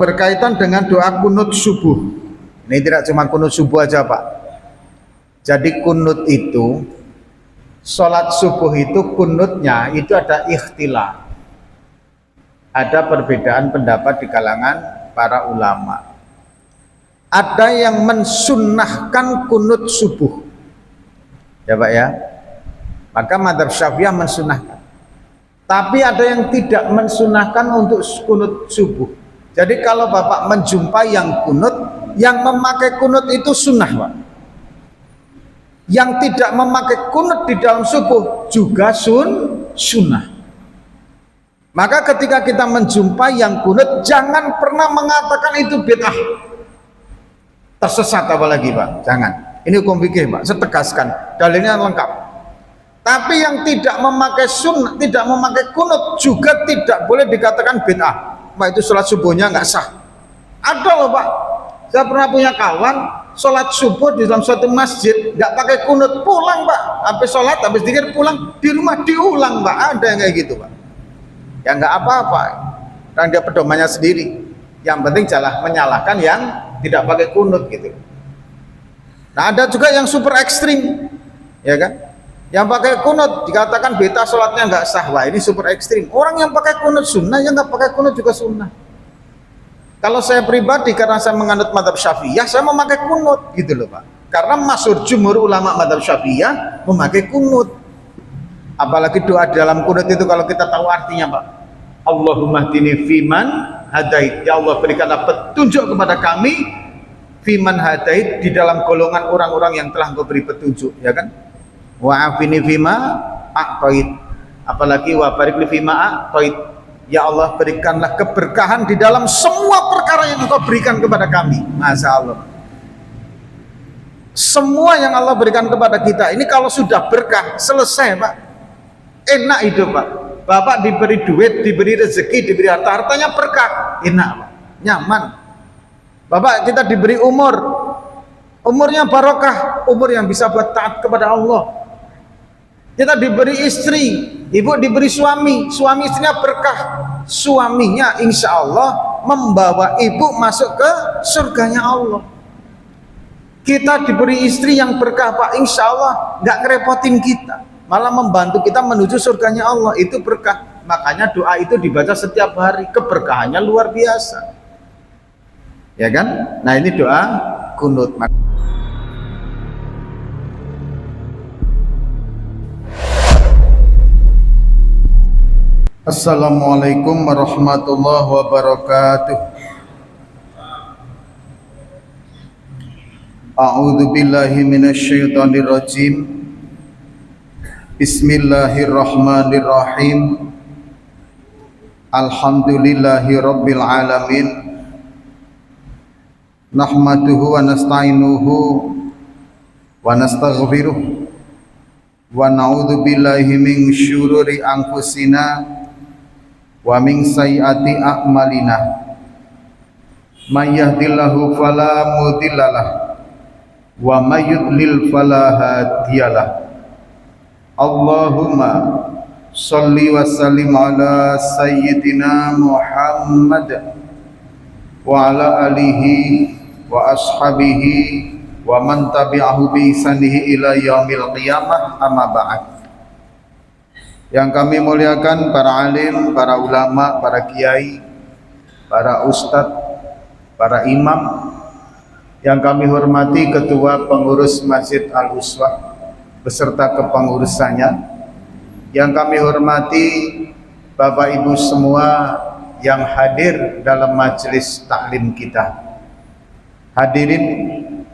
Berkaitan dengan doa kunut subuh. Ini tidak cuma kunut subuh aja Pak. Jadi kunut itu, sholat subuh itu kunutnya itu ada ikhtilaf. Ada perbedaan pendapat di kalangan para ulama. Ada yang mensunnahkan kunut subuh. Ya Pak ya. Maka madzhab Syafi'iyah mensunnahkan. Tapi ada yang tidak mensunnahkan untuk kunut subuh. Jadi kalau Bapak menjumpai yang kunut, yang memakai kunut itu sunnah Pak. Yang tidak memakai kunut di dalam subuh juga sunnah. Maka ketika kita menjumpai yang kunut, jangan pernah mengatakan itu bid'ah. Tersesat apalagi Pak, jangan. Ini hukum fikih Pak, saya tegaskan, dalilnya lengkap. Tapi yang tidak memakai sunnah, tidak memakai kunut juga tidak boleh dikatakan bid'ah. Pak, itu sholat subuhnya nggak sah. Ada loh Pak, saya pernah punya kawan sholat subuh di dalam suatu masjid nggak pakai kunut, pulang Pak, habis sholat habis dikir pulang, di rumah diulang Pak. Ada yang kayak gitu Pak. Ya nggak apa-apa, dan dia pedomannya sendiri. Yang penting jangan menyalahkan yang tidak pakai kunut gitu. Nah ada juga yang super ekstrim, ya kan? Yang pakai kunut dikatakan beta sholatnya nggak sah. Wah ini super ekstrim. Orang yang pakai kunut sunnah, yang nggak pakai kunut juga sunnah. Kalau saya pribadi karena saya menganut madzhab Syafi'iyah, saya memakai kunut gitu loh Pak. Karena masyhur jumhur ulama madzhab Syafi'iyah memakai kunut. Apalagi doa di dalam kunut itu kalau kita tahu artinya Pak. Allahumma hdini fiman hadait. Ya Allah berikanlah petunjuk kepada kami fiman hadait, di dalam golongan orang-orang yang telah Engkau beri petunjuk, ya kan? Wa afini fima a'tait, apalagi wa barik li fima a'tait. Ya Allah berikanlah keberkahan di dalam semua perkara yang Engkau berikan kepada kami. Masya Allah, semua yang Allah berikan kepada kita ini kalau sudah berkah selesai Pak, enak hidup Pak. Bapak diberi duit, diberi rezeki, diberi harta, hartanya berkah, enak Pak, nyaman. Bapak kita diberi umur, umurnya barokah, umur yang bisa buat taat kepada Allah. Kita diberi istri, ibu diberi suami, suami istrinya berkah, suaminya insya Allah membawa ibu masuk ke surganya Allah. Kita diberi istri yang berkah Pak, insya Allah nggak ngerepotin kita, malah membantu kita menuju surganya Allah, itu berkah. Makanya doa itu dibaca setiap hari, keberkahannya luar biasa, ya kan? Nah ini doa kunut. Assalamualaikum warahmatullahi wabarakatuh. A'udzu billahi minasyaitonir rajim. Bismillahirrahmanirrahim. Alhamdulillahi rabbil alamin. Nahmaduhu wa nasta'inuhu wa nastaghfiruh wa na'udzu billahi min syururi anfusina wa min sayyiati a'malina. May yahdihillahu fala mudhillalah wa may yudlil fala hadiyalah. Allahumma sholli wa sallim ala sayyidina Muhammad wa ala alihi wa ashabihi wa man tabi'ahu bi ihsanihi ila yaumil qiyamah, amma ba'd. Yang kami muliakan para alim, para ulama, para kiai, para ustadz, para imam, yang kami hormati ketua pengurus Masjid Al-Uswah beserta kepengurusannya, yang kami hormati Bapak Ibu semua yang hadir dalam majelis taklim kita. Hadirin,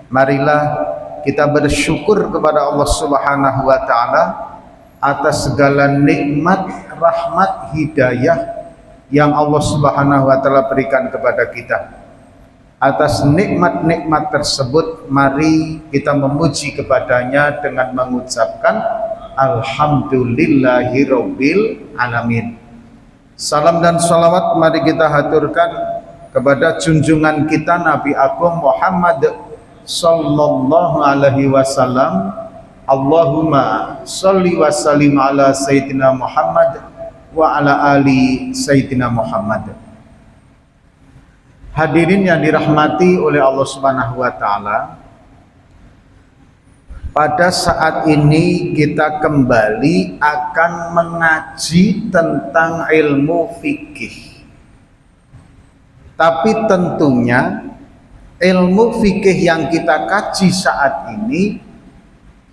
marilah kita bersyukur kepada Allah Subhanahu wa taala atas segala nikmat, rahmat, hidayah yang Allah Subhanahu wa taala berikan kepada kita. Atas nikmat-nikmat tersebut mari kita memuji kepadanya dengan mengucapkan alhamdulillahirabbil alamin. Salam dan salawat mari kita haturkan kepada junjungan kita Nabi Agung Muhammad sallallahu alaihi wasallam. Allahumma sholli wa sallim ala sayyidina Muhammad wa ala ali sayyidina Muhammad. Hadirin yang dirahmati oleh Allah Subhanahu wa taala, pada saat ini kita kembali akan mengaji tentang ilmu fikih. Tapi tentunya ilmu fikih yang kita kaji saat ini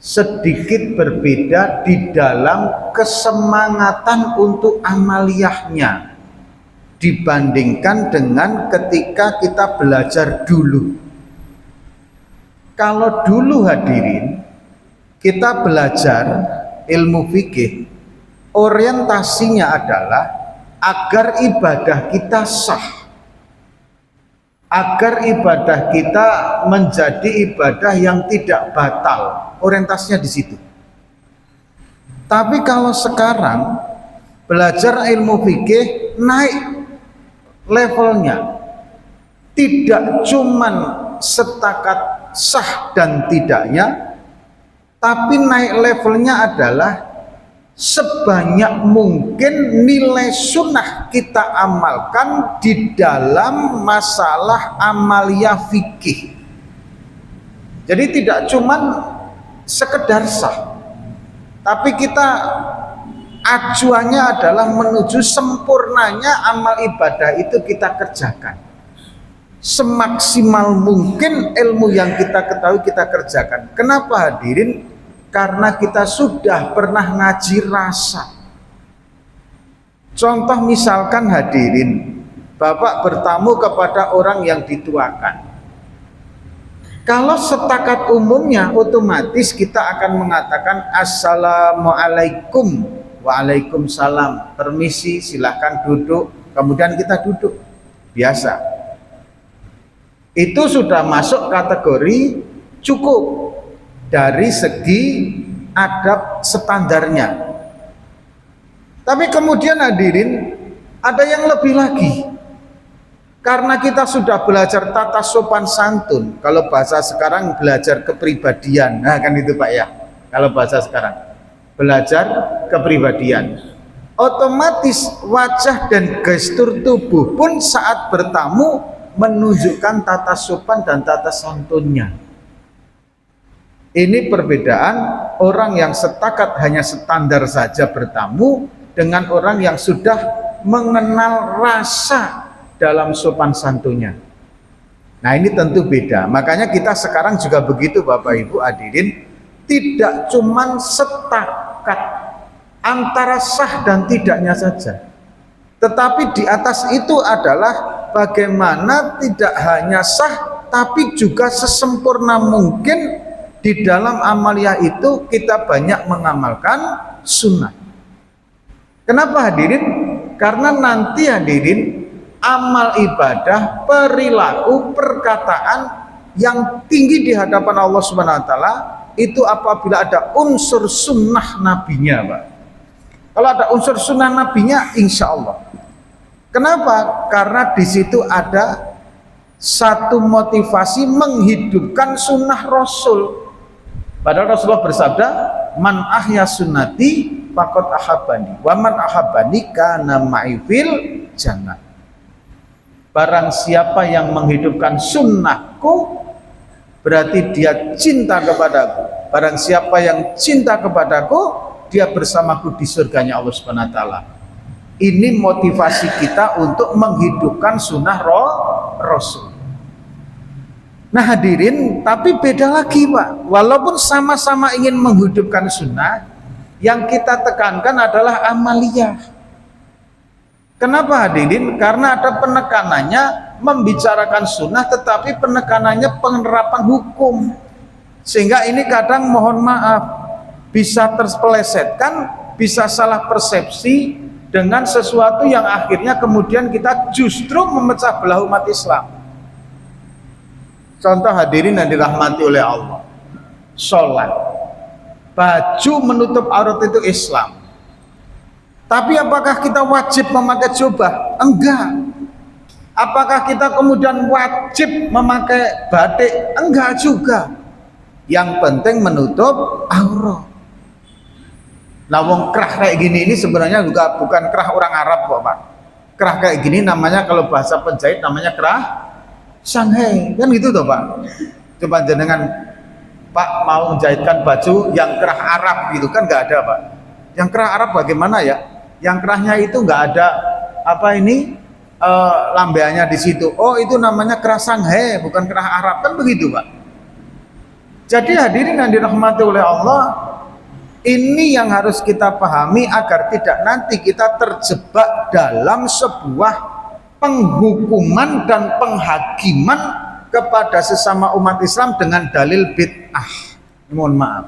sedikit berbeda di dalam kesemangatan untuk amaliyahnya dibandingkan dengan ketika kita belajar dulu. Kalau dulu hadirin kita belajar ilmu fikih, orientasinya adalah agar ibadah kita sah, agar ibadah kita menjadi ibadah yang tidak batal. Orientasinya di situ. Tapi kalau sekarang belajar ilmu fikih naik levelnya, tidak cuman setakat sah dan tidaknya, tapi naik levelnya adalah sebanyak mungkin nilai sunnah kita amalkan di dalam masalah amalia fikih. Jadi tidak cuman sekedar sah, tapi kita acuannya adalah menuju sempurnanya amal ibadah itu kita kerjakan. Semaksimal mungkin ilmu yang kita ketahui kita kerjakan. Kenapa hadirin? Karena kita sudah pernah ngaji rasa. Contoh misalkan hadirin, Bapak bertamu kepada orang yang dituakan. Kalau setakat umumnya otomatis kita akan mengatakan assalamualaikum. Waalaikumsalam, permisi, silahkan duduk, kemudian kita duduk biasa. Itu sudah masuk kategori cukup dari segi adab standarnya. Tapi kemudian hadirin, ada yang lebih lagi. Karena kita sudah belajar tata sopan santun, kalau bahasa sekarang belajar kepribadian, nah kan itu Pak ya, kalau bahasa sekarang belajar kepribadian, otomatis wajah dan gestur tubuh pun saat bertamu menunjukkan tata sopan dan tata santunnya. Ini perbedaan orang yang setakat hanya standar saja bertamu dengan orang yang sudah mengenal rasa dalam sopan santunnya. Nah ini tentu beda. Makanya kita sekarang juga begitu Bapak Ibu hadirin, tidak cuman setakat antara sah dan tidaknya saja, tetapi di atas itu adalah bagaimana tidak hanya sah tapi juga sesempurna mungkin di dalam amalia itu kita banyak mengamalkan sunnah. Kenapa hadirin? Karena nanti hadirin amal ibadah, perilaku, perkataan yang tinggi di hadapan Allah Subhanahu wa taala itu apabila ada unsur sunnah nabinya, Pak. Kalau ada unsur sunnah nabinya, insya Allah. Kenapa? Karena di situ ada satu motivasi menghidupkan sunnah Rasul. Padahal Rasulullah bersabda, man ahya sunnati faqad ahabbani, wa man ahabbani kana ma'i fil jannah. Barang siapa yang menghidupkan sunnahku, berarti dia cinta kepadaku. Barang siapa yang cinta kepadaku, dia bersamaku di surganya Allah Subhanahu wa taala. Ini motivasi kita untuk menghidupkan sunnah Rasul. Nah hadirin, tapi beda lagi Pak. Walaupun sama-sama ingin menghidupkan sunnah, yang kita tekankan adalah amaliyah. Kenapa hadirin? Karena ada penekanannya membicarakan sunnah, tetapi penekanannya penerapan hukum. Sehingga ini kadang mohon maaf bisa terpelesetkan, bisa salah persepsi dengan sesuatu yang akhirnya kemudian kita justru memecah belah umat Islam. Contoh hadirin yang dirahmati oleh Allah, sholat, baju menutup aurat itu Islam. Tapi apakah kita wajib memakai jubah? Enggak. Apakah kita kemudian wajib memakai batik? Enggak juga. Yang penting menutup aurat. Nah, wong kerah kayak gini ini sebenarnya juga bukan kerah orang Arab kok, Pak. Kerah kayak gini namanya kalau bahasa penjahit namanya kerah Shanghai kan gitu toh Pak. Coba jenengan Pak mau menjahitkan baju yang kerah Arab gitu kan nggak ada Pak. Yang kerah Arab bagaimana ya? Yang kerahnya itu nggak ada apa ini lambeannya di situ. Oh itu namanya kerah Shanghai bukan kerah Arab kan begitu Pak. Jadi hadirin yang dirahmati oleh Allah, ini yang harus kita pahami agar tidak nanti kita terjebak dalam sebuah penghukuman dan penghakiman kepada sesama umat Islam dengan dalil bid'ah. Mohon maaf.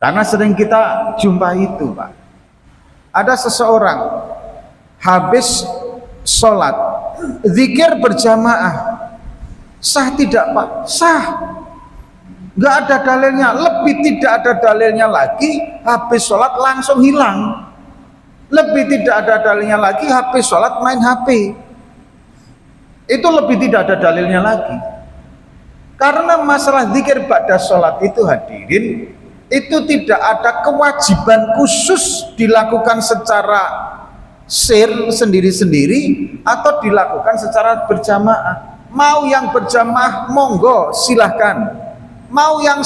Karena sering kita jumpa itu Pak. Ada seseorang habis sholat, zikir berjamaah. Sah tidak Pak? Sah. Nggak ada dalilnya, lebih tidak ada dalilnya lagi, habis sholat langsung hilang. Lebih tidak ada dalilnya lagi, habis sholat main HP. Itu lebih tidak ada dalilnya lagi. Karena masalah zikir ba'da sholat itu hadirin, itu tidak ada kewajiban khusus dilakukan secara sendiri-sendiri atau dilakukan secara berjamaah. Mau yang berjamaah monggo silahkan, mau yang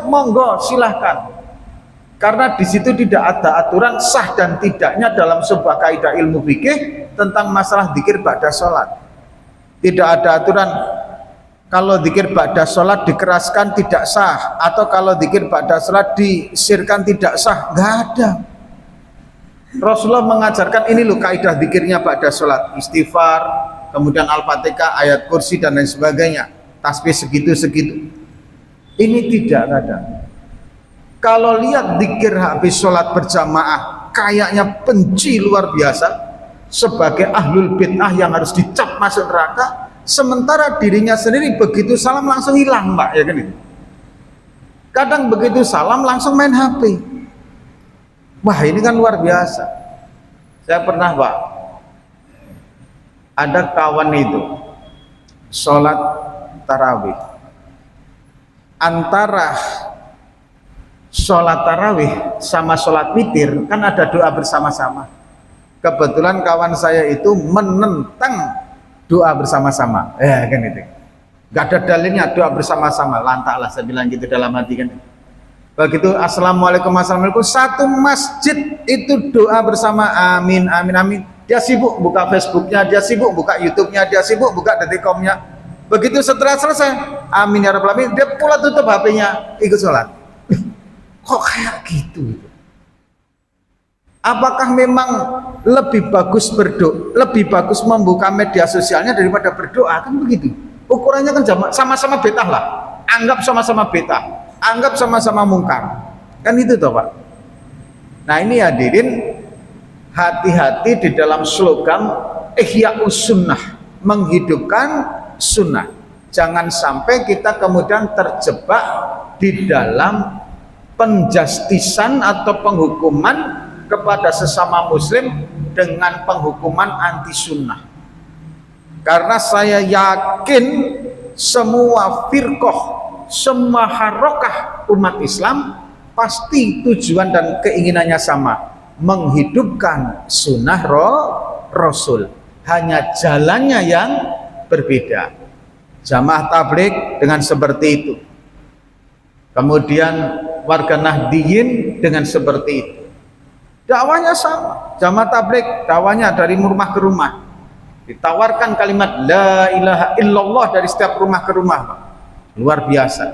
monggo silahkan. Karena di situ tidak ada aturan sah dan tidaknya dalam sebuah kaidah ilmu fikih tentang masalah zikir ba'da sholat. Tidak ada aturan kalau zikir ba'da sholat dikeraskan tidak sah, atau kalau zikir ba'da sholat disirkan tidak sah. Nggak ada. Rasulullah mengajarkan ini loh kaidah zikirnya ba'da sholat, istighfar, kemudian al-fatihah, ayat kursi dan lain sebagainya, tasbih segitu-segitu. Ini tidak ada. Kalau lihat zikir habis sholat berjamaah kayaknya benci luar biasa, sebagai ahlul bid'ah yang harus dicap masuk neraka, sementara dirinya sendiri begitu salam langsung hilang Pak, ya kan itu. Kadang begitu salam langsung main HP. Wah ini kan luar biasa. Saya pernah Pak, ada kawan itu sholat tarawih, antara sholat tarawih sama sholat witir kan ada doa bersama-sama. Kebetulan kawan saya itu menentang doa bersama-sama, ya kan itu. Gak ada dalilnya doa bersama-sama, lantaklah saya bilang gitu dalam hati kan. Begitu assalamualaikum assalamualaikum, satu masjid itu doa bersama amin amin amin. Dia sibuk buka Facebooknya, dia sibuk buka YouTube-nya, dia sibuk buka detik.com-nya. Begitu setelah selesai amin ya rabbal alamin, dia pula tutup HP-nya, ikut sholat. Kok kayak gitu? Apakah memang lebih bagus berdoa, lebih bagus membuka media sosialnya daripada berdoa? Kan begitu. Ukurannya kan sama-sama betah lah. Anggap sama-sama betah, anggap sama-sama mungkar. Kan itu toh Pak. Nah ini hadirin, hati-hati di dalam slogan Ihya'us Sunnah, menghidupkan sunnah. Jangan sampai kita kemudian terjebak di dalam penjustisan atau penghukuman kepada sesama muslim dengan penghukuman anti sunnah. Karena saya yakin semua firqah, semua harokah umat Islam pasti tujuan dan keinginannya sama, menghidupkan sunnah Rasul, hanya jalannya yang berbeda. Jamaah tabligh dengan seperti itu, kemudian warga Nahdiyin dengan seperti itu, dakwahnya sama. Jamaah tabligh dakwahnya dari rumah ke rumah, ditawarkan kalimat la ilaha illallah dari setiap rumah ke rumah, Pak. Luar biasa.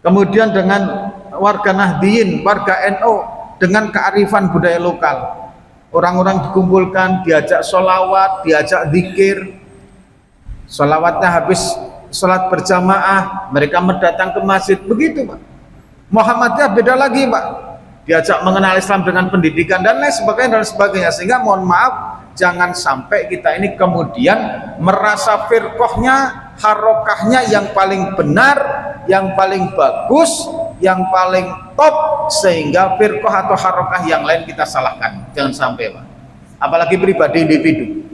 Kemudian dengan warga Nahdiyin, warga NU dengan kearifan budaya lokal, orang-orang dikumpulkan, diajak sholawat, diajak zikir. Sholawatnya habis sholat berjamaah, mereka mendatang ke masjid, begitu Pak. Muhammadiyah beda lagi Pak, diajak mengenal Islam dengan pendidikan dan lain sebagainya dan sebagainya. Sehingga mohon maaf, jangan sampai kita ini kemudian merasa firqahnya, harokahnya yang paling benar, yang paling bagus, yang paling top, sehingga firqah atau harokah yang lain kita salahkan. Jangan sampai Pak. Apalagi pribadi individu.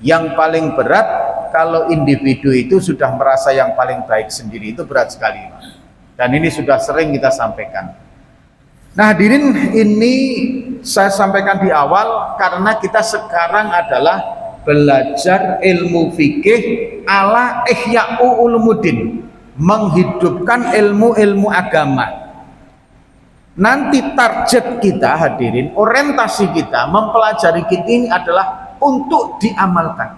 Yang paling berat kalau individu itu sudah merasa yang paling baik sendiri, itu berat sekali Pak. Dan ini sudah sering kita sampaikan. Nah hadirin, ini saya sampaikan di awal karena kita sekarang adalah belajar ilmu fikih ala Ihya'u Ulumuddin, menghidupkan ilmu-ilmu agama. Nanti target kita hadirin, orientasi kita mempelajari ini adalah untuk diamalkan,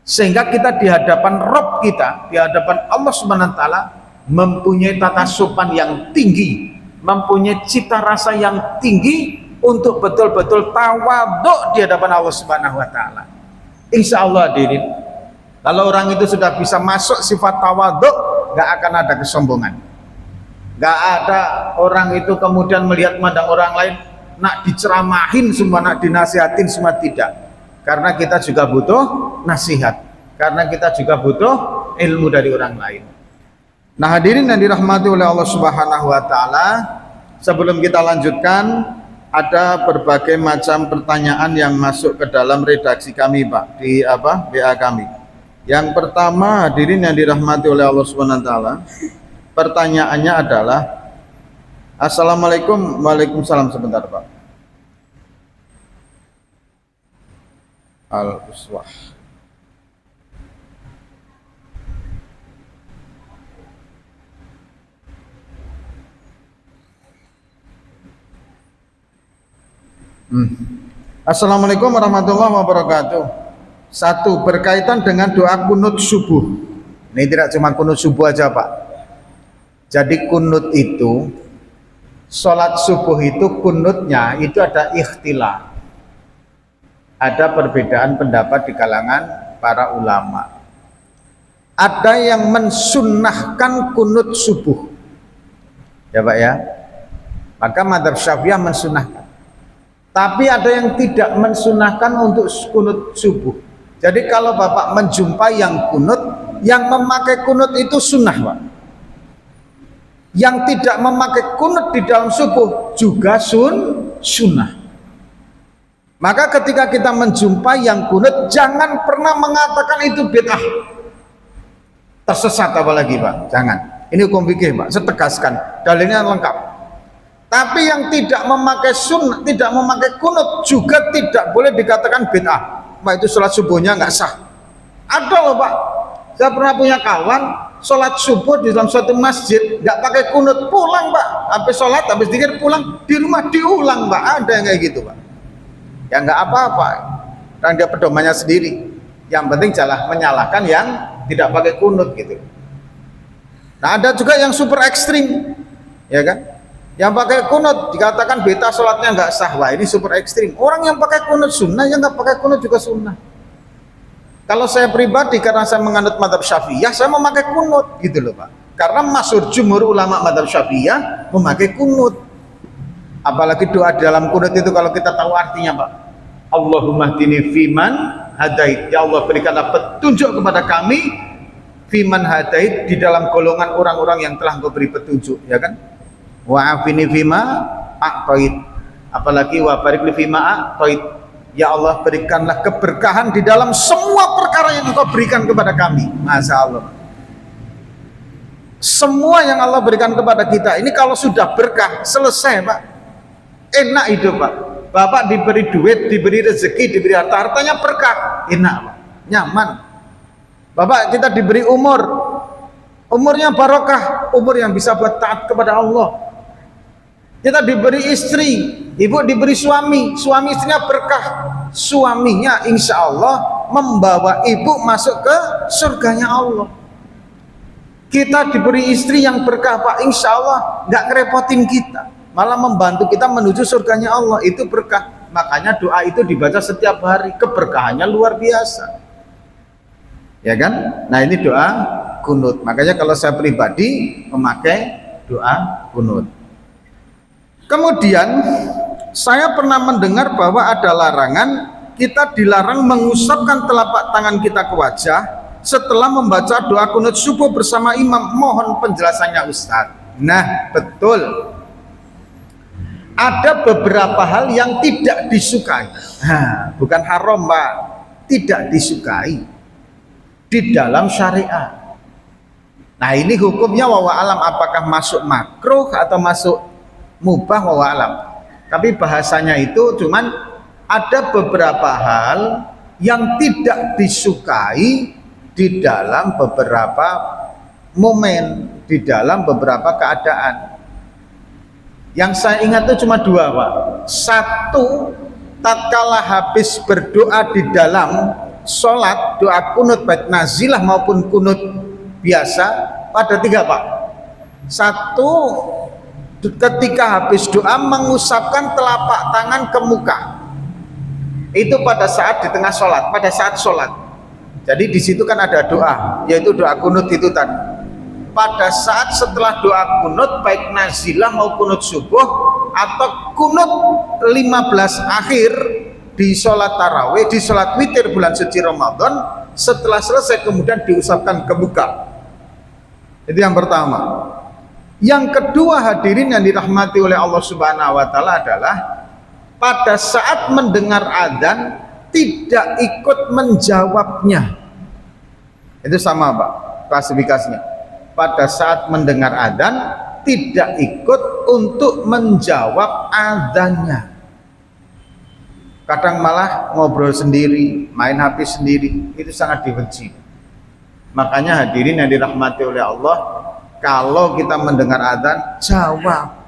sehingga kita di hadapan Rabb kita, di hadapan Allah Subhanahu wa taala mempunyai tata sopan yang tinggi, mempunyai cita rasa yang tinggi untuk betul-betul tawadhu di hadapan Allah Subhanahu wa taala. Insya Allah hadirin, kalau orang itu sudah bisa masuk sifat tawadhu, gak akan ada kesombongan. Gak ada orang itu kemudian melihat mandang orang lain, nak diceramahin semua, nak dinasihatin semua, tidak. Karena kita juga butuh nasihat, karena kita juga butuh ilmu dari orang lain. Nah hadirin yang dirahmati oleh Allah Subhanahu wa taala, sebelum kita lanjutkan, ada berbagai macam pertanyaan yang masuk ke dalam redaksi kami Pak, di WA kami. Yang pertama hadirin yang dirahmati oleh Allah Subhanahu wa taala, pertanyaannya adalah, Assalamualaikum. Waalaikumsalam. Sebentar Pak. Al-Uswah. Assalamualaikum warahmatullahi wabarakatuh. Satu, berkaitan dengan doa kunut subuh. Ini tidak cuma kunut subuh aja Pak. Jadi kunut itu, sholat subuh itu kunutnya itu ada ikhtilaf, ada perbedaan pendapat di kalangan para ulama. Ada yang mensunnahkan kunut subuh, ya Pak ya, maka madzhab Syafi'iyah mensunnahkan. Tapi ada yang tidak mensunnahkan untuk kunut subuh. Jadi kalau Bapak menjumpai yang kunut, yang memakai kunut itu sunnah Pak. Yang tidak memakai kunut di dalam subuh juga sunnah. Maka ketika kita menjumpai yang kunut, jangan pernah mengatakan itu bid'ah, tersesat apalagi Pak, jangan. Ini hukum fikih Pak, saya tegaskan, dalilnya lengkap. Tapi yang tidak memakai sunnah, tidak memakai kunut juga tidak boleh dikatakan bid'ah. Pak, itu sholat subuhnya nggak sah. Ada loh Pak, saya pernah punya kawan sholat subuh di dalam suatu masjid nggak pakai kunut, pulang Pak, habis sholat habis dikir pulang, di rumah diulang Pak. Ada yang kayak gitu Pak. Ya nggak apa-apa, dan dia pedomannya sendiri. Yang penting jangan menyalahkan yang tidak pakai kunut gitu. Nah ada juga yang super ekstrim, ya kan? Yang pakai kunut dikatakan beta sholatnya nggak sah. Wah ini super ekstrim. Orang yang pakai kunut sunnah, yang nggak pakai kunut juga sunnah. Kalau saya pribadi, karena saya menganut madzhab Syafi'iyah, saya memakai kunut gitu loh Pak. Karena masyhur jumhur ulama madzhab Syafi'iyah memakai kunut. Apalagi doa dalam kunut itu kalau kita tahu artinya Pak. Allahumma hdini fiman hadait. Ya Allah berikanlah petunjuk kepada kami fiman hadait, di dalam golongan orang-orang yang telah Engkau beri petunjuk, ya kan? Wa afini fima a'tait. Apalagi wa barik li fima a'tait. Ya Allah berikanlah keberkahan di dalam semua perkara yang Engkau berikan kepada kami. Masya Allah. Semua yang Allah berikan kepada kita ini kalau sudah berkah, selesai Pak. Enak hidup Pak. Bapak diberi duit, diberi rezeki, diberi harta, hartanya berkah, enak Pak, nyaman. Bapak kita diberi umur, umurnya barokah, umur yang bisa buat taat kepada Allah. Kita diberi istri, ibu diberi suami, suami istrinya berkah, suaminya insya Allah membawa ibu masuk ke surganya Allah. Kita diberi istri yang berkah Pak, insya Allah nggak ngerepotin kita, malah membantu kita menuju surganya Allah, itu berkah. Makanya doa itu dibaca setiap hari, keberkahannya luar biasa, ya kan? Nah ini doa kunut. Makanya kalau saya pribadi memakai doa kunut. Kemudian saya pernah mendengar bahwa ada larangan, kita dilarang mengusapkan telapak tangan kita ke wajah setelah membaca doa kunut subuh bersama imam. Mohon penjelasannya Ustadz. Nah betul, ada beberapa hal yang tidak disukai. Bukan haram Pak, tidak disukai di dalam syariat. Nah ini hukumnya wallahu alam, apakah masuk makruh atau masuk mubah wallahu alam. Tapi bahasanya itu cuman ada beberapa hal yang tidak disukai di dalam beberapa momen, di dalam beberapa keadaan. Yang saya ingat itu cuma dua, Pak. Satu, tatkala habis berdoa di dalam sholat, doa kunut baik nazilah maupun kunut biasa, pada tiga, Pak. Satu, ketika habis doa mengusapkan telapak tangan ke muka. Itu pada saat di tengah sholat, pada saat sholat. Jadi di situ kan ada doa, yaitu doa kunut itu tadi. Pada saat setelah doa kunut baik nazilah maupun kunut subuh atau kunut 15 akhir di sholat tarawih, di sholat witir bulan suci Ramadan, setelah selesai kemudian diusapkan ke muka. Itu yang pertama. Yang kedua, hadirin yang dirahmati oleh Allah Subhanahu wa taala, adalah pada saat mendengar adzan tidak ikut menjawabnya. Itu sama, Pak, klasifikasinya. Pada saat mendengar adzan tidak ikut untuk menjawab adzannya. Kadang malah ngobrol sendiri, main HP sendiri, itu sangat dibenci. Makanya hadirin yang dirahmati oleh Allah, kalau kita mendengar adzan, jawab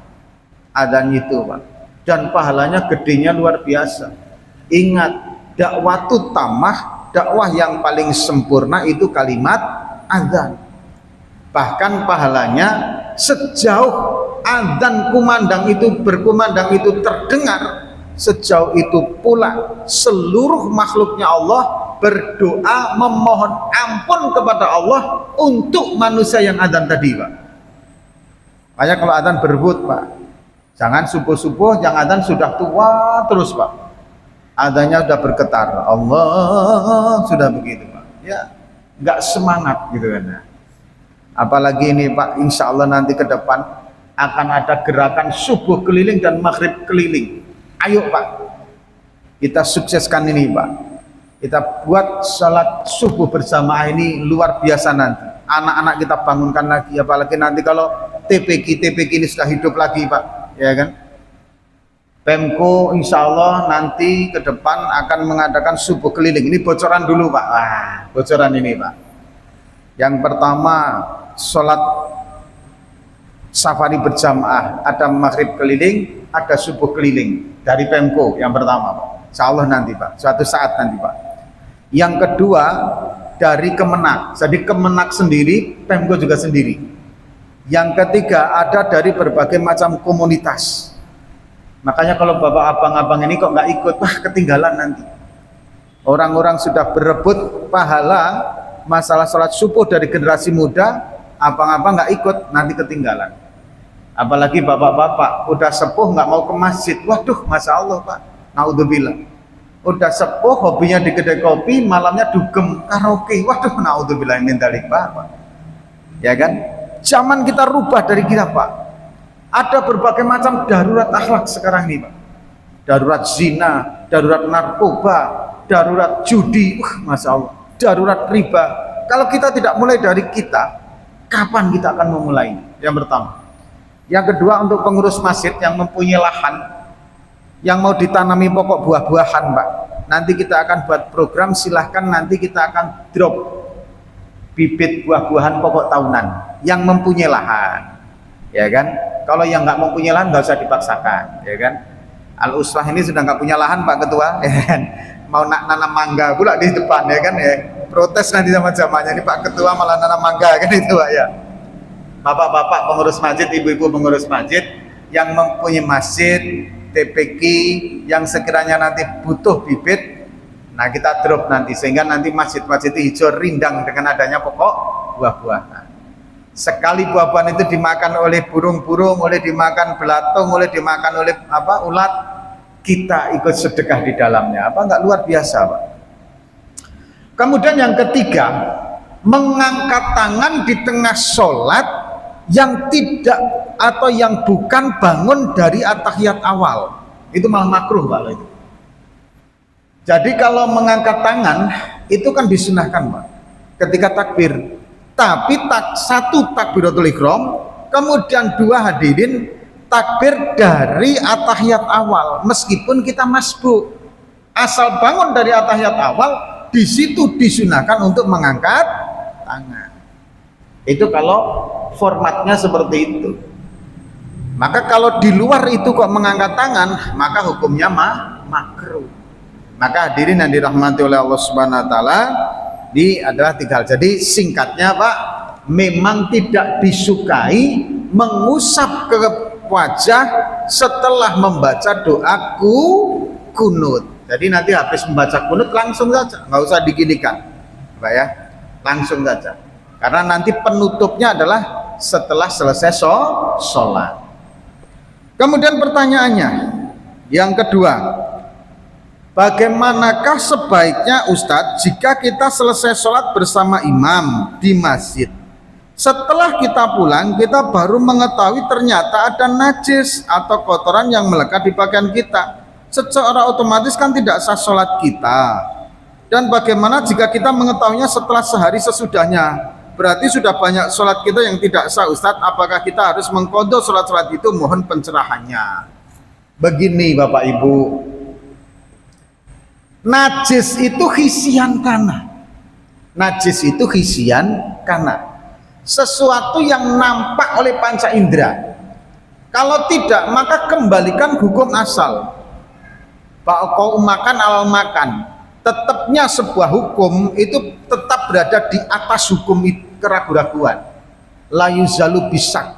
adzan itu, Pak. Dan pahalanya gedenya luar biasa. Ingat, dakwah tamah, dakwah yang paling sempurna itu kalimat adzan. Bahkan pahalanya sejauh adzan kumandang itu berkumandang itu terdengar, sejauh itu pula seluruh makhluknya Allah berdoa memohon ampun kepada Allah untuk manusia yang adzan tadi, Pak. Makanya kalau adzan berebut, Pak, jangan subuh-subuh yang adzan sudah tua terus, Pak. Adzannya sudah bergetar, Allah sudah begitu, Pak. Ya, nggak semangat gitu kan. Apalagi ini, Pak, insya Allah nanti ke depan akan ada gerakan subuh keliling dan maghrib keliling. Ayo, Pak, kita sukseskan ini, Pak. Kita buat salat subuh bersama ini luar biasa nanti. Anak-anak kita bangunkan lagi, apalagi nanti kalau TPQ ini sudah hidup lagi, Pak, ya kan? Pemko insya Allah nanti ke depan akan mengadakan subuh keliling. Ini bocoran dulu, Pak. Wah, bocoran ini, Pak. Yang pertama, sholat safari berjamaah, ada maghrib keliling, ada subuh keliling dari Pemko yang pertama, Pak. Insya Allah nanti, Pak, suatu saat nanti, Pak. Yang kedua dari Kemenak, jadi Kemenak sendiri, Pemko juga sendiri. Yang ketiga ada dari berbagai macam komunitas. Makanya kalau bapak abang-abang ini kok nggak ikut, wah ketinggalan nanti. Orang-orang sudah berebut pahala masalah sholat subuh dari generasi muda, abang-abang nggak ikut, nanti ketinggalan. Apalagi bapak-bapak udah sepuh nggak mau ke masjid, waduh, masya Allah, Pak, naudzubillah. Udah sepuh hobinya di kedai kopi, malamnya dugem karaoke, waduh, naudzubillah min dzalik, Pak. Ya kan? Zaman kita rubah dari kita, Pak. Ada berbagai macam darurat akhlak sekarang ini, Pak. Darurat zina, darurat narkoba, darurat judi, masya Allah, darurat riba. Kalau kita tidak mulai dari kita, kapan kita akan memulai? Yang pertama. Yang kedua, untuk pengurus masjid yang mempunyai lahan yang mau ditanami pokok buah-buahan, Pak, nanti kita akan buat program, silahkan nanti kita akan drop bibit buah-buahan pokok tahunan yang mempunyai lahan, ya kan? Kalau yang nggak mempunyai lahan nggak usah dipaksakan, ya kan? Al-Uslah ini sudah nggak punya lahan, Pak Ketua, ya kan? Mau nanam mangga pula di depan, ya kan? Ya, protes nanti sama jamaahnya, ini Pak Ketua malah nanam mangga, kan itu, Pak, ya. Bapak-bapak pengurus masjid, ibu-ibu pengurus masjid yang mempunyai masjid, TPQ yang sekiranya nanti butuh bibit, nah kita drop nanti, sehingga nanti masjid-masjid hijau rindang dengan adanya pokok buah-buahan. Sekali buah-buahan itu dimakan oleh burung-burung, oleh dimakan belatung, oleh dimakan oleh ulat, kita ikut sedekah di dalamnya. Nggak luar biasa, Pak. Kemudian yang ketiga, mengangkat tangan di tengah sholat yang tidak atau yang bukan bangun dari at-tahiyat awal, itu malah makruh, Pak, itu. Jadi kalau mengangkat tangan itu kan disunahkan, Pak, ketika takbir. Tapi satu takbiratul ihram, kemudian dua hadirin takbir dari at-tahiyat awal, meskipun kita masbuk. Asal bangun dari atahiyat awal, di situ disunahkan untuk mengangkat tangan. Itu kalau formatnya seperti itu. Maka kalau di luar itu kok mengangkat tangan, maka hukumnya makruh. Maka hadirin yang dirahmati oleh Allah Subhanahu wa taala, ini adalah 3 hal. Jadi singkatnya Pak, memang tidak disukai mengusap ke wajah setelah membaca doa kunut. Jadi nanti habis membaca kunut langsung saja, nggak usah diginikan, Pak ya, langsung saja. Karena nanti penutupnya adalah setelah selesai sholat. Kemudian pertanyaannya yang kedua, bagaimanakah sebaiknya Ustadz jika kita selesai sholat bersama imam di masjid, setelah kita pulang kita baru mengetahui ternyata ada najis atau kotoran yang melekat di pakaian kita, secara otomatis kan tidak sah sholat kita. Dan bagaimana jika kita mengetahuinya setelah sehari sesudahnya, berarti sudah banyak sholat kita yang tidak sah Ustadz. Apakah kita harus mengqadha sholat-sholat itu? Mohon pencerahannya. Begini Bapak Ibu, najis itu hisian kana. Najis itu hisian kana, sesuatu yang nampak oleh panca indera. Kalau tidak, maka kembalikan hukum asal. Pak kau makan alal makan, tetapnya sebuah hukum itu tetap berada di atas hukum keraguan-raguan. La yuzalu bisak,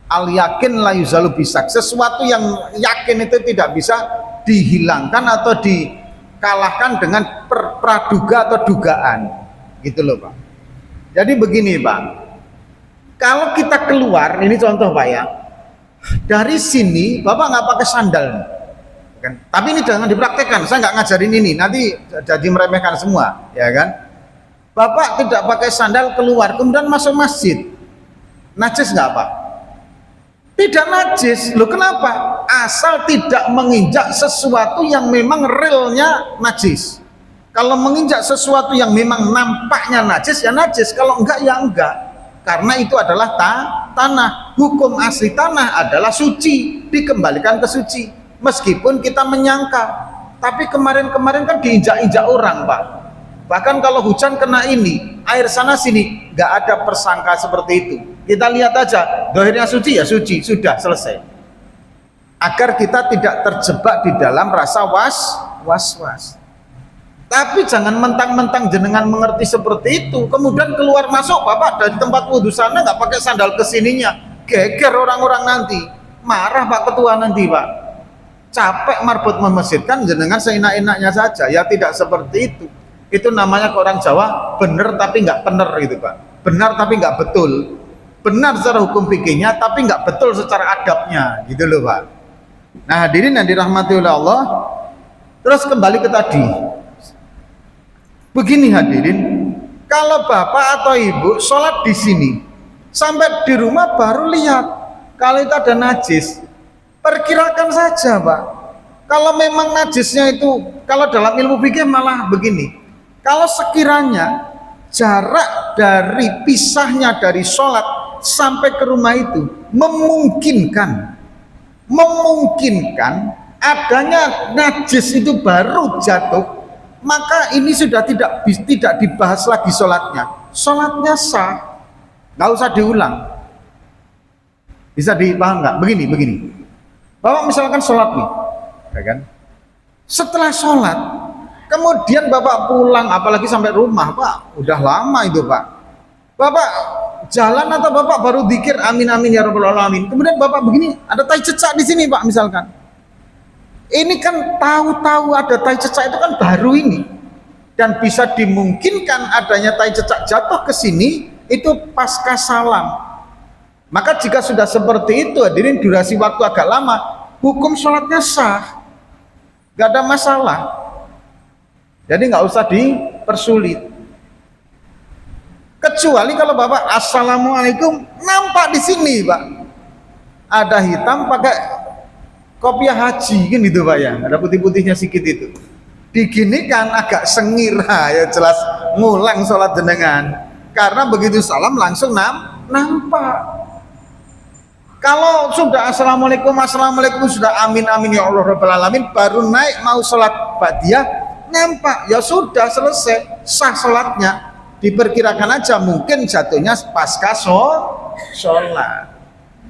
al yakin la yuzalu bisak. Sesuatu yang yakin itu tidak bisa dihilangkan atau dikalahkan dengan praduga atau dugaan, gitu loh Pak. Jadi begini Pak, kalau kita keluar, ini contoh Pak ya, dari sini Bapak nggak pakai sandal kan? Tapi ini jangan dipraktekkan, saya nggak ngajarin ini, nanti jadi meremehkan semua, ya kan? Bapak tidak pakai sandal keluar, kemudian masuk masjid, najis nggak Pak? Tidak najis, loh kenapa? Asal tidak menginjak sesuatu yang memang realnya najis. Kalau menginjak sesuatu yang memang nampaknya najis, ya najis. Kalau enggak, ya enggak. Karena itu adalah tanah. Hukum asli tanah adalah suci, dikembalikan ke suci. Meskipun kita menyangka, tapi kemarin-kemarin kan diinjak-injak orang Pak. Bahkan kalau hujan kena ini, air sana sini, nggak ada persangka seperti itu. Kita lihat aja, dohirnya suci ya suci, sudah selesai. Agar kita tidak terjebak di dalam rasa was-was. Tapi jangan mentang-mentang jenengan mengerti seperti itu, kemudian keluar masuk Bapak dari tempat wudhu sana nggak pakai sandal kesininya, geger orang-orang nanti, marah Pak Ketua nanti Pak. Capek marbot memasjidkan jenengan seenak-enaknya saja, ya tidak seperti itu. Itu namanya ke orang Jawa benar tapi nggak benar gitu Pak. Benar tapi nggak betul. Benar secara hukum fikihnya tapi nggak betul secara adabnya, gitu loh Pak. Nah hadirin yang dirahmati oleh Allah, terus kembali ke tadi. Begini hadirin, kalau bapak atau ibu sholat di sini, sampai di rumah baru lihat kalau itu ada najis, perkirakan saja Pak. Kalau memang najisnya itu, kalau dalam ilmu fikih malah begini, kalau sekiranya jarak dari pisahnya dari sholat sampai ke rumah itu memungkinkan adanya najis itu baru jatuh, maka ini sudah tidak dibahas lagi sholatnya sah, nggak usah diulang. Bisa dipaham nggak? Begini Bapak misalkan sholat nih, ya kan? Setelah sholat kemudian Bapak pulang, apalagi sampai rumah Pak, udah lama itu Pak, Bapak jalan atau Bapak baru dzikir amin amin ya rabbal alamin, kemudian Bapak begini, ada tai cecak di sini Pak misalkan. Ini kan tahu-tahu ada tai cecak itu kan baru ini, dan bisa dimungkinkan adanya tai cecak jatuh ke sini itu pasca salam. Maka jika sudah seperti itu hadirin, durasi waktu agak lama, hukum sholatnya sah, gak ada masalah. Jadi nggak usah dipersulit. Kecuali kalau Bapak assalamualaikum nampak di sini Pak, ada hitam pakai kopiah haji kan gitu Pak ya, ada putih-putihnya sedikit itu, diginikan agak sengir, ya jelas ngulang sholat jenengan, karena begitu salam langsung nampak. Kalau sudah assalamualaikum sudah amin amin ya Allah rabbal alamin, baru naik mau sholat ba'diyah, nempak, ya sudah selesai, sah sholatnya. Diperkirakan aja mungkin jatuhnya pasca sholat.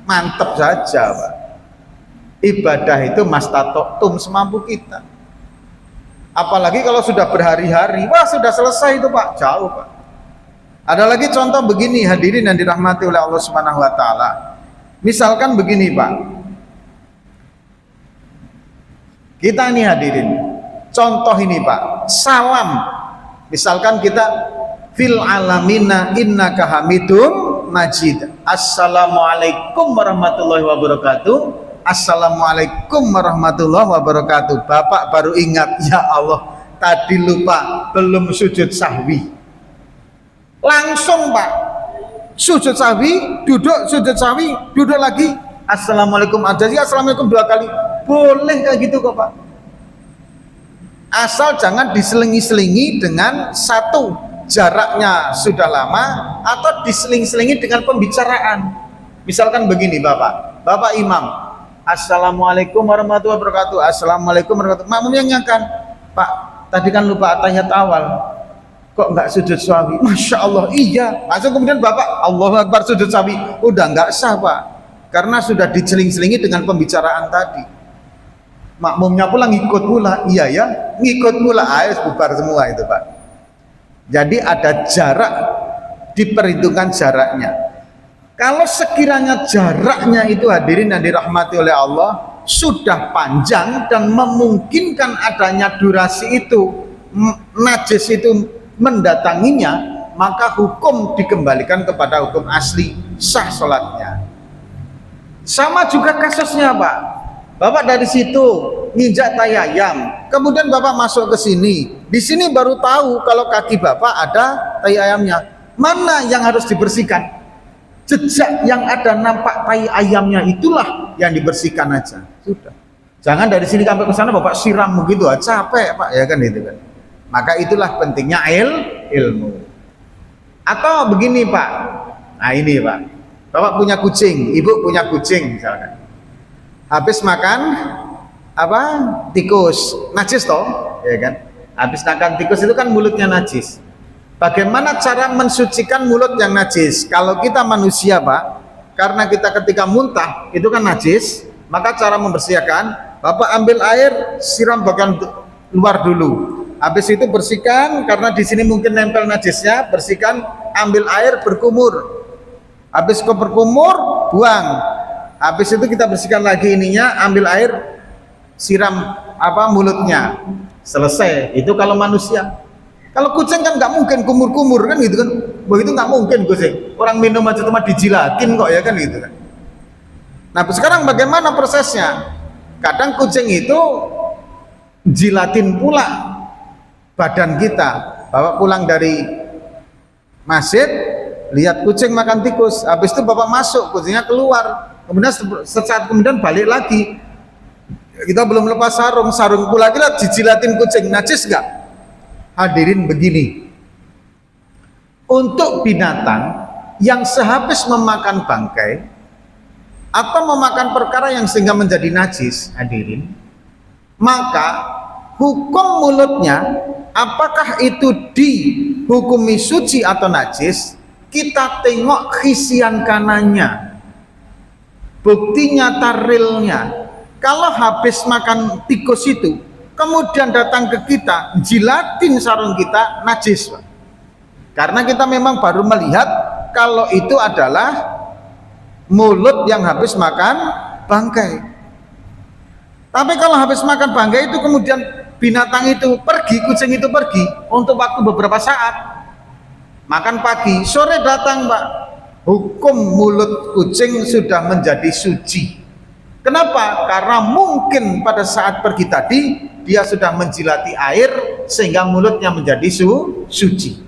Mantep saja Pak. Ibadah itu mastatoktum, semampu kita. Apalagi kalau sudah berhari-hari, wah sudah selesai itu Pak, jauh Pak. Ada lagi contoh begini hadirin yang dirahmati oleh Allah Subhanahu wa taala. Misalkan begini Pak. Kita ini hadirin, contoh ini Pak, salam. Misalkan kita fil alamina innaka hamidum majid. Assalamualaikum warahmatullahi wabarakatuh. Assalamualaikum warahmatullahi wabarakatuh. Bapak baru ingat, ya Allah, tadi lupa belum sujud sahwi. Langsung Pak, sujud sahwi, duduk, sujud sahwi, duduk lagi. Assalamualaikum aja sih, assalamualaikum 2 kali. Boleh kayak gitu kok Pak. Asal jangan diselingi-selingi dengan satu, jaraknya sudah lama, atau diseling-selingi dengan pembicaraan. Misalkan begini Bapak Imam, Assalamualaikum warahmatullahi wabarakatuh. Assalamualaikum warahmatullahi wabarakatuh. Makmum yang nyakan, Pak, tadi kan lupa tahiyat awal, kok nggak sujud sahwi? Masya Allah, iya. Langsung kemudian Bapak Allahu Akbar sujud sahwi, udah nggak sah Pak, karena sudah diseling-selingi dengan pembicaraan tadi. Makmumnya pula ngikut pula, iya ya, ngikut pula, ayo bubar semua itu Pak. Jadi ada jarak, diperhitungkan jaraknya. Kalau sekiranya jaraknya itu hadirin yang dirahmati oleh Allah sudah panjang dan memungkinkan adanya durasi itu, najis itu mendatanginya, maka hukum dikembalikan kepada hukum asli, sah sholatnya. Sama juga kasusnya Pak. Bapak dari situ nginjak tai ayam, kemudian Bapak masuk ke sini. Di sini baru tahu kalau kaki Bapak ada tai ayamnya. Mana yang harus dibersihkan? Jejak yang ada nampak tai ayamnya itulah yang dibersihkan aja. Sudah. Jangan dari sini sampai ke sana Bapak siram begitu, capek Pak, ya kan itu kan. Maka itulah pentingnya ilmu. Atau begini Pak. Nah ini Pak. Bapak punya kucing, Ibu punya kucing misalkan. Habis makan apa? Tikus, najis toh, ya kan? Habis makan tikus itu kan mulutnya najis. Bagaimana cara mensucikan mulut yang najis? Kalau kita manusia Pak, karena kita ketika muntah itu kan najis, maka cara membersihkan, Bapak ambil air, siram bagian luar dulu. Habis itu bersihkan, karena di sini mungkin nempel najisnya, bersihkan, ambil air berkumur. Habis berkumur, buang. Habis itu kita bersihkan lagi ininya, ambil air, siram apa mulutnya, selesai. Itu kalau manusia. Kalau kucing kan nggak mungkin kumur-kumur kan gitu kan, begitu nggak mungkin kucing. Orang minum aja cuma dijilatin kok ya kan gitu kan. Nah sekarang bagaimana prosesnya? Kadang kucing itu jilatin pula badan kita. Bapak pulang dari masjid, lihat kucing makan tikus, habis itu Bapak masuk, kucingnya keluar. Kemudian sesaat kemudian balik lagi, kita belum lepas sarung pula kita dijilatin kucing, najis nggak? Hadirin begini, untuk binatang yang sehabis memakan bangkai atau memakan perkara yang sehingga menjadi najis, hadirin, maka hukum mulutnya apakah itu dihukumi suci atau najis, kita tengok khisian kanannya, buktinya tarilnya. Kalau habis makan tikus itu kemudian datang ke kita, jilatin sarung kita, najis Pak. Karena kita memang baru melihat kalau itu adalah mulut yang habis makan bangkai. Tapi kalau habis makan bangkai itu kemudian binatang itu pergi, kucing itu pergi untuk waktu beberapa saat, makan pagi, sore datang Pak, hukum mulut kucing sudah menjadi suci. Kenapa? Karena mungkin pada saat pergi tadi dia sudah menjilati air sehingga mulutnya menjadi suci.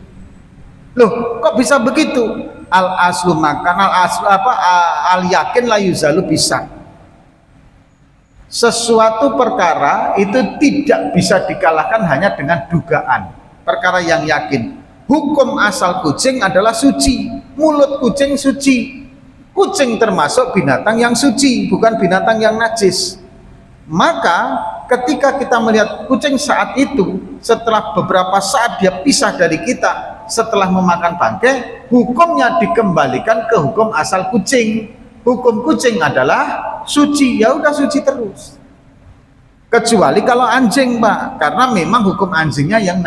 Loh, kok bisa begitu? Al aslu makan, al yakin la yuzalu bisa. Sesuatu perkara itu tidak bisa dikalahkan hanya dengan dugaan. Perkara yang yakin. Hukum asal kucing adalah suci. Mulut kucing suci. Kucing termasuk binatang yang suci, bukan binatang yang najis. Maka ketika kita melihat kucing saat itu setelah beberapa saat dia pisah dari kita setelah memakan bangkai, hukumnya dikembalikan ke hukum asal kucing. Hukum kucing adalah suci, ya udah suci terus. Kecuali kalau anjing, Pak, karena memang hukum anjingnya yang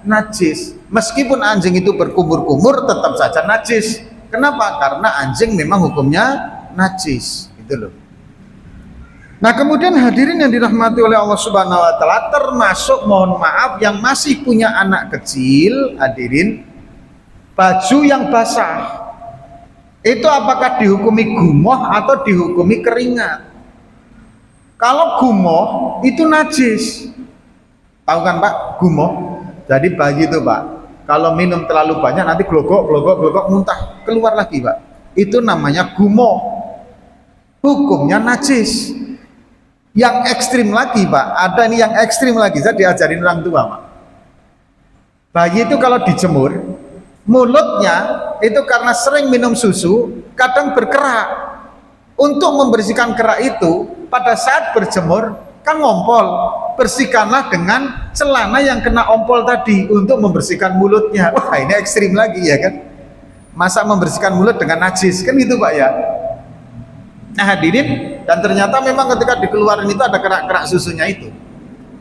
najis. Meskipun anjing itu berkumur-kumur tetap saja najis. Kenapa? Karena anjing memang hukumnya najis, gitu loh. Nah, kemudian hadirin yang dirahmati oleh Allah Subhanahu wa taala, termasuk mohon maaf yang masih punya anak kecil, hadirin, baju yang basah itu apakah dihukumi gumoh atau dihukumi keringat? Kalau gumoh itu najis. Tahu kan, Pak, gumoh? Jadi bayi itu, Pak, kalau minum terlalu banyak nanti glogok muntah keluar lagi, Pak. Itu namanya gumoh. Hukumnya najis. Yang ekstrim lagi, Pak, ada ini yang ekstrim lagi, saya diajarin orang tua, Pak. Bayi itu kalau dijemur, mulutnya itu karena sering minum susu kadang berkerak. Untuk membersihkan kerak itu pada saat berjemur kan ngompol, bersihkanlah dengan celana yang kena ompol tadi untuk membersihkan mulutnya. Wah, ini ekstrim lagi ya kan, masa membersihkan mulut dengan najis kan gitu, Pak ya. Nah, hadirin, dan ternyata memang ketika dikeluarin itu ada kerak-kerak susunya itu.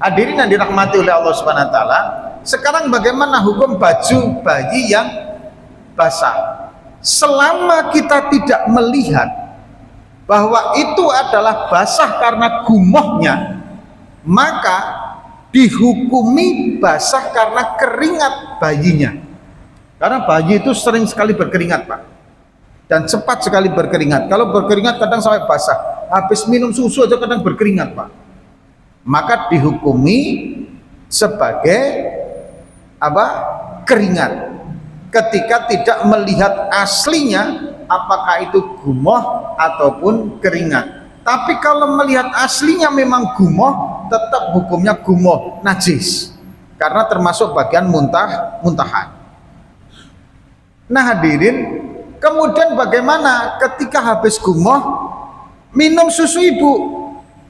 Hadirin yang dirahmati oleh Allah Subhanahu wa taala, sekarang bagaimana hukum baju bayi yang basah? Selama kita tidak melihat bahwa itu adalah basah karena gumohnya, maka dihukumi basah karena keringat bayinya. Karena bayi itu sering sekali berkeringat, Pak, dan cepat sekali berkeringat. Kalau berkeringat kadang sampai basah, habis minum susu aja kadang berkeringat, Pak. Maka dihukumi sebagai apa? Keringat. Ketika tidak melihat aslinya apakah itu gumoh ataupun keringat. Tapi kalau melihat aslinya memang gumoh, tetap hukumnya gumoh, najis, karena termasuk bagian muntahan. Nah, hadirin, kemudian bagaimana ketika habis gumoh minum susu ibu?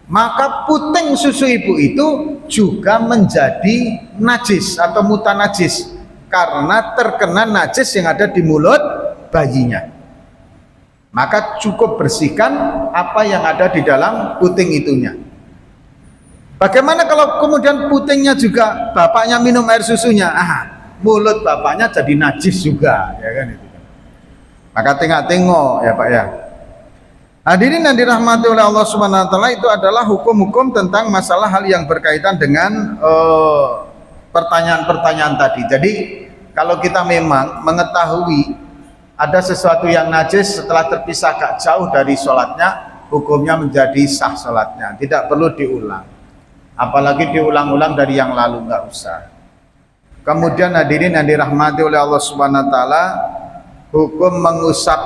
Maka puting susu ibu itu juga menjadi najis atau mutanajis karena terkena najis yang ada di mulut bayinya. Maka cukup bersihkan apa yang ada di dalam puting itunya. Bagaimana kalau kemudian putingnya juga bapaknya minum air susunya? Mulut bapaknya jadi najis juga, ya kan itu. Maka tengok-tengok ya, Pak ya. Hadirin yang dirahmati oleh Allah Subhanahu wa taala, itu adalah hukum-hukum tentang masalah hal yang berkaitan dengan pertanyaan-pertanyaan tadi. Jadi kalau kita memang mengetahui ada sesuatu yang najis setelah terpisah agak jauh dari sholatnya, hukumnya menjadi sah sholatnya, tidak perlu diulang, apalagi diulang-ulang dari yang lalu, nggak usah. Kemudian hadirin yang dirahmati oleh Allah Subhanahu wa taala, hukum mengusap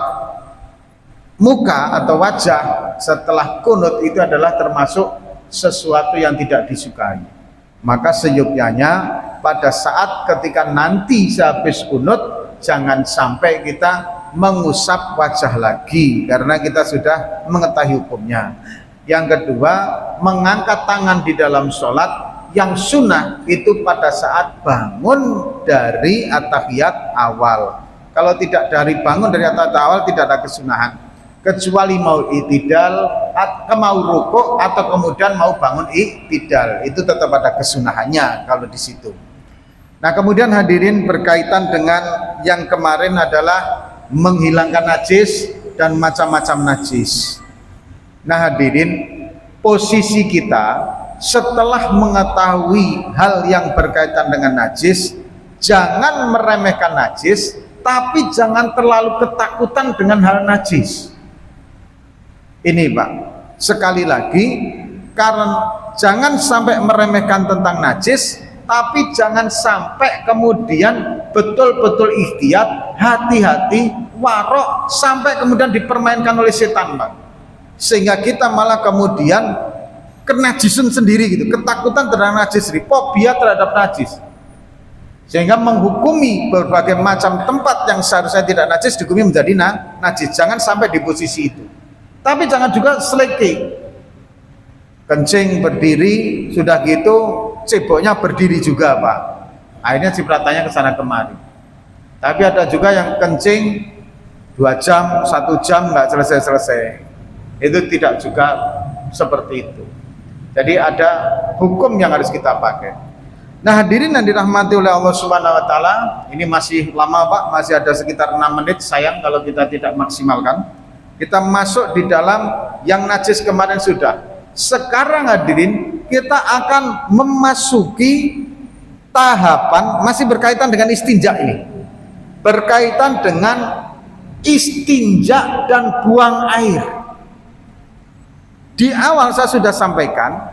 muka atau wajah setelah kunut itu adalah termasuk sesuatu yang tidak disukai. Maka seyogyanya pada saat ketika nanti sehabis kunut, jangan sampai kita mengusap wajah lagi karena kita sudah mengetahui hukumnya. Yang kedua, mengangkat tangan di dalam sholat yang sunnah itu pada saat bangun dari at-tahiyat awal. Kalau tidak dari bangun dari at-tahiyat awal tidak ada kesunahan, kecuali mau i'tidal, mau rukuk atau kemudian mau bangun i'tidal, itu tetap ada kesunahannya kalau di situ. Nah, kemudian hadirin, berkaitan dengan yang kemarin adalah menghilangkan najis dan macam-macam najis. Nah, hadirin, posisi kita setelah mengetahui hal yang berkaitan dengan najis, jangan meremehkan najis, tapi jangan terlalu ketakutan dengan hal najis. Ini, Pak, sekali lagi, karena jangan sampai meremehkan tentang najis, tapi jangan sampai kemudian betul-betul ikhtiyat, hati-hati, warok, sampai kemudian dipermainkan oleh setan, Pak. Sehingga kita malah kemudian kenajisan sendiri gitu, ketakutan terhadap najis, fobia terhadap najis, sehingga menghukumi berbagai macam tempat yang seharusnya tidak najis dihukumi menjadi najis. Jangan sampai di posisi itu. Tapi jangan juga selektif, kencing berdiri sudah gitu ceboknya berdiri juga Pak. Akhirnya cipratannya ke sana kemari. Tapi ada juga yang kencing 2 jam, 1 jam nggak selesai-selesai. Itu tidak juga seperti itu. Jadi ada hukum yang harus kita pakai. Nah hadirin yang dirahmati oleh Allah Subhanahu Wa Taala, ini masih lama Pak, masih ada sekitar 6 menit. Sayang kalau kita tidak maksimalkan. Kita masuk di dalam yang najis kemarin sudah. Sekarang hadirin kita akan memasuki tahapan masih berkaitan dengan istinja ini, berkaitan dengan istinja dan buang air. Di awal saya sudah sampaikan,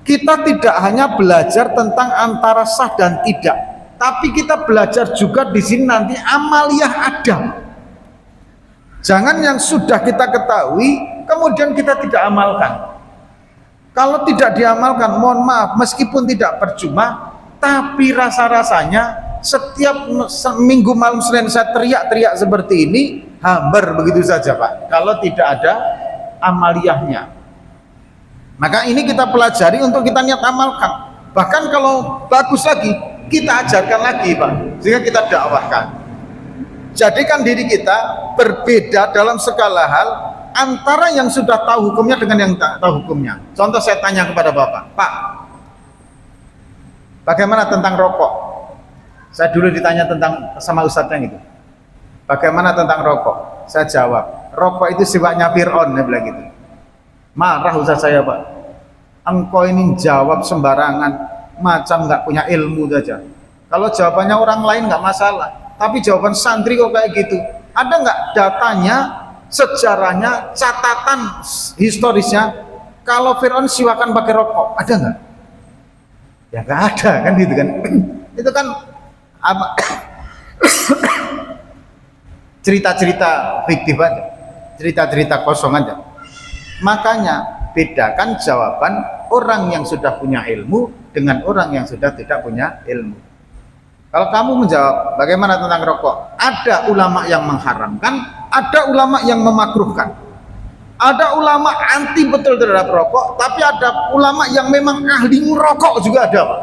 kita tidak hanya belajar tentang antara sah dan tidak, tapi kita belajar juga di sini nanti amaliyah adab. Jangan yang sudah kita ketahui kemudian kita tidak amalkan. Kalau tidak diamalkan, mohon maaf, meskipun tidak percuma, tapi rasa-rasanya setiap minggu malam Senin saya teriak-teriak seperti ini, hambar begitu saja Pak, kalau tidak ada amaliyahnya. Maka ini kita pelajari untuk kita niat amalkan. Bahkan kalau bagus lagi, kita ajarkan lagi Pak, sehingga kita dakwahkan. Jadikan diri kita berbeda dalam segala hal antara yang sudah tahu hukumnya dengan yang tak tahu hukumnya. Contoh saya tanya kepada Bapak, Pak, bagaimana tentang rokok? Saya dulu ditanya tentang sama ustadznya gitu. Bagaimana tentang rokok? Saya jawab, rokok itu sifatnya Fir'aun, dia bilang gitu. Marah ustadz saya Pak. Engkau ini jawab sembarangan, macam nggak punya ilmu saja. Kalau jawabannya orang lain nggak masalah, tapi jawaban santri kok kayak gitu. Ada nggak datanya, sejarahnya, catatan historisnya? Kalau Fir'aun siwakan pakai rokok, ada nggak? Ya nggak ada kan gitu kan. Itu kan apa? Cerita-cerita fiktif aja, cerita-cerita kosong aja. Makanya bedakan jawaban orang yang sudah punya ilmu dengan orang yang sudah tidak punya ilmu. Kalau kamu menjawab bagaimana tentang rokok, ada ulama yang mengharamkan, ada ulama yang memakruhkan, ada ulama anti betul terhadap rokok, tapi ada ulama yang memang ahli merokok juga ada Pak.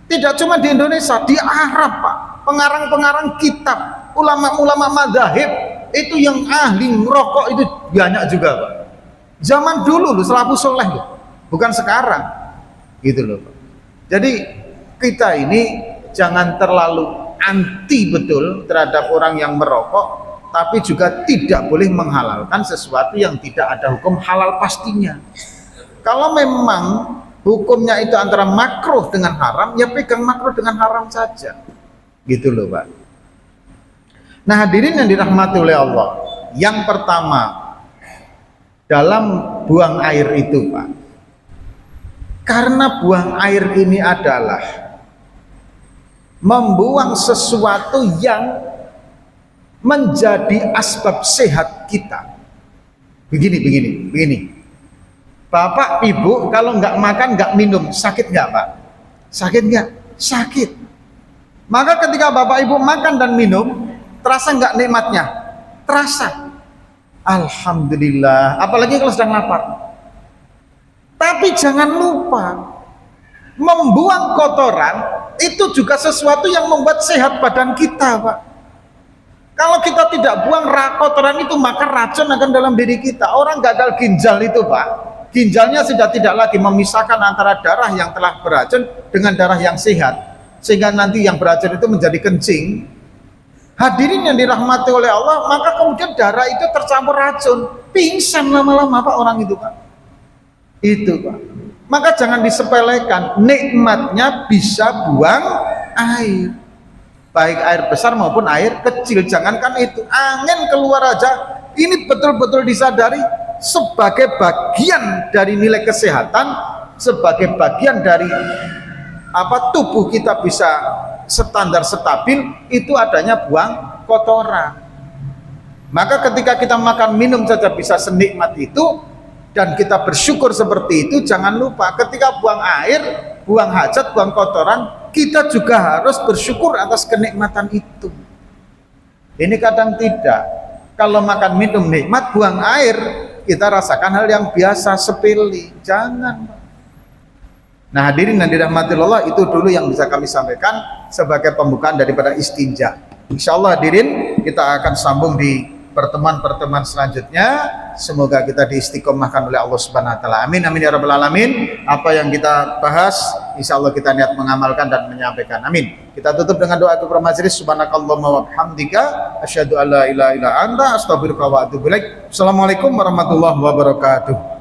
Tidak cuma di Indonesia, di Arab Pak, pengarang-pengarang kitab, ulama-ulama madzhab itu yang ahli merokok itu banyak juga Pak. Zaman dulu loh, salafus soleh loh, bukan sekarang gitu loh Pak. Jadi kita ini jangan terlalu anti betul terhadap orang yang merokok, tapi juga tidak boleh menghalalkan sesuatu yang tidak ada hukum halal pastinya. Kalau memang hukumnya itu antara makruh dengan haram, ya pegang makruh dengan haram saja gitu loh Pak. Nah hadirin yang dirahmati oleh Allah, yang pertama dalam buang air itu Pak, karena buang air ini adalah membuang sesuatu yang menjadi asbab sehat kita. Begini. Bapak, Ibu kalau nggak makan, nggak minum, sakit nggak Pak? Sakit nggak? Sakit. Maka ketika Bapak Ibu makan dan minum, terasa nggak nikmatnya? Terasa. Alhamdulillah. Apalagi kalau sedang lapar. Tapi jangan lupa, membuang kotoran itu juga sesuatu yang membuat sehat badan kita Pak. Kalau kita tidak buang kotoran itu, maka racun akan dalam diri kita. Orang gagal ginjal itu Pak, ginjalnya sudah tidak lagi memisahkan antara darah yang telah beracun dengan darah yang sehat, sehingga nanti yang beracun itu menjadi kencing. Hadirin yang dirahmati oleh Allah, maka kemudian darah itu tercampur racun, pingsan lama-lama Pak orang itu Pak. Itu Pak. Maka jangan disepelekan, nikmatnya bisa buang air, baik air besar maupun air kecil. Jangankan itu, angin keluar aja, ini betul-betul disadari sebagai bagian dari nilai kesehatan, sebagai bagian dari tubuh kita bisa standar stabil, itu adanya buang kotoran. Maka ketika kita makan minum saja bisa senikmat itu, dan kita bersyukur seperti itu, jangan lupa ketika buang air, buang hajat, buang kotoran, kita juga harus bersyukur atas kenikmatan itu. Ini kadang tidak, kalau makan minum nikmat, buang air kita rasakan hal yang biasa sepele. Jangan. Nah hadirin yang dirahmati Allah, itu dulu yang bisa kami sampaikan sebagai pembukaan daripada istinja. Insya Allah hadirin, kita akan sambung di pertemuan-pertemuan selanjutnya. Semoga kita diistiqomahkan oleh Allah Subhanahu wa taala. Amin amin ya rabbal alamin. Apa yang kita bahas insya Allah kita niat mengamalkan dan menyampaikan. Amin. Kita tutup dengan doa kepada majelis. Subhanakallahumma wa bihamdika asyhadu an la ilaha illa anta astaghfiruka wa atubu ilaik. Assalamualaikum warahmatullahi wabarakatuh.